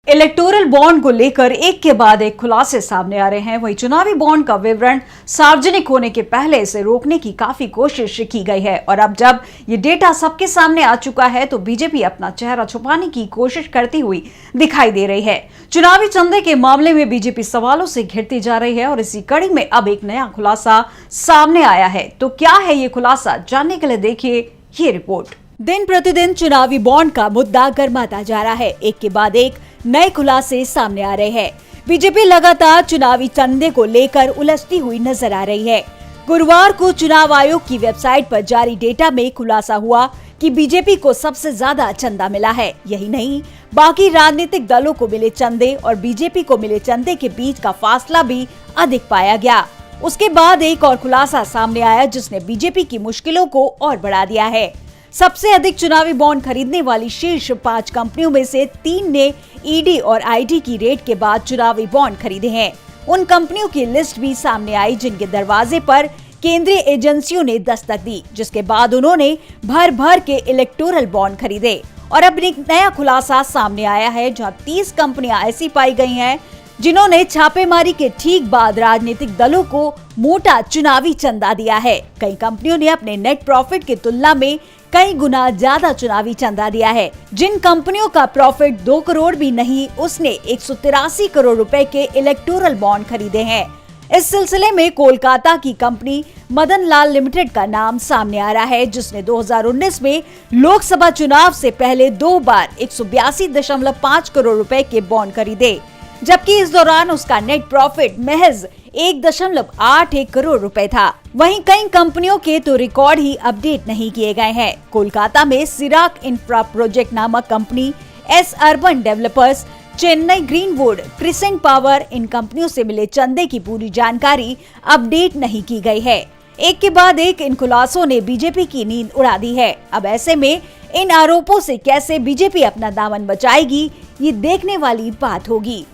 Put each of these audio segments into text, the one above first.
Electoral bond को लेकर एक के बाद एक खुलासे सामने आ रहे हैं। वहीं चुनावी बॉन्ड का विवरण सार्वजनिक होने के पहले इसे रोकने की काफी कोशिश की गई है और अब जब ये डेटा सबके सामने आ चुका है तो बीजेपी अपना चेहरा छुपाने की कोशिश करती हुई दिखाई दे रही है। चुनावी चंदे के मामले में बीजेपी सवालों से घिरती जा रही है और इसी कड़ी में अब एक नया खुलासा सामने आया है। तो क्या है ये खुलासा, जानने के लिए देखिए ये रिपोर्ट। दिन प्रतिदिन चुनावी बॉन्ड का मुद्दा गर्माता जा रहा है। एक के बाद एक नए खुलासे सामने आ रहे हैं। बीजेपी लगातार चुनावी चंदे को लेकर उलझती हुई नजर आ रही है। गुरुवार को चुनाव आयोग की वेबसाइट पर जारी डेटा में खुलासा हुआ कि बीजेपी को सबसे ज्यादा चंदा मिला है। यही नहीं, बाकी राजनीतिक दलों को मिले चंदे और बीजेपी को मिले चंदे के बीच का फासला भी अधिक पाया गया। उसके बाद एक और खुलासा सामने आया जिसने बीजेपी की मुश्किलों को और बढ़ा दिया है। सबसे अधिक चुनावी बॉन्ड खरीदने वाली शीर्ष 5 कंपनियों में से 3 ने ईडी और आईटी की रेड के बाद चुनावी बॉन्ड खरीदे हैं। उन कंपनियों की लिस्ट भी सामने आई जिनके दरवाजे पर केंद्रीय एजेंसियों ने दस्तक दी, जिसके बाद उन्होंने भर भर के इलेक्टोरल बॉन्ड खरीदे। और अब एक नया खुलासा सामने आया है जहां 30 कंपनियां ऐसी पाई गई हैं जिन्होंने छापेमारी के ठीक बाद राजनीतिक दलों को मोटा चुनावी चंदा दिया है। कई कंपनियों ने अपने नेट प्रॉफिट की तुलना में कई गुना ज्यादा चुनावी चंदा दिया है। जिन कंपनियों का प्रॉफिट 2 करोड़ भी नहीं, उसने 183 करोड़ रुपए के इलेक्टोरल बॉन्ड खरीदे हैं। इस सिलसिले में कोलकाता की कंपनी मदन लाल लिमिटेड का नाम सामने आ रहा है, जिसने 2019 में लोकसभा चुनाव से पहले 2 बार 182.5 करोड़ रुपए के बॉन्ड खरीदे, जबकि इस दौरान उसका नेट प्रॉफिट महज 1.81 करोड़ रुपए था। वहीं कई कंपनियों के तो रिकॉर्ड ही अपडेट नहीं किए गए हैं। कोलकाता में सिराक इंफ्रा प्रोजेक्ट नामक company, S Urban Developers, Chennai Greenwood, Crescent Power, इन कंपनियों से मिले चंदे की पूरी जानकारी अपडेट नहीं की गई है। एक के बाद एक इन खुलासों ने बीजेपी की नींद उड़ा दी है। अब ऐसे में इन आरोपों से कैसे बीजेपी अपना दामन बचाएगी, ये देखने वाली बात होगी।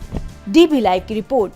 डीबी लाइव की रिपोर्ट।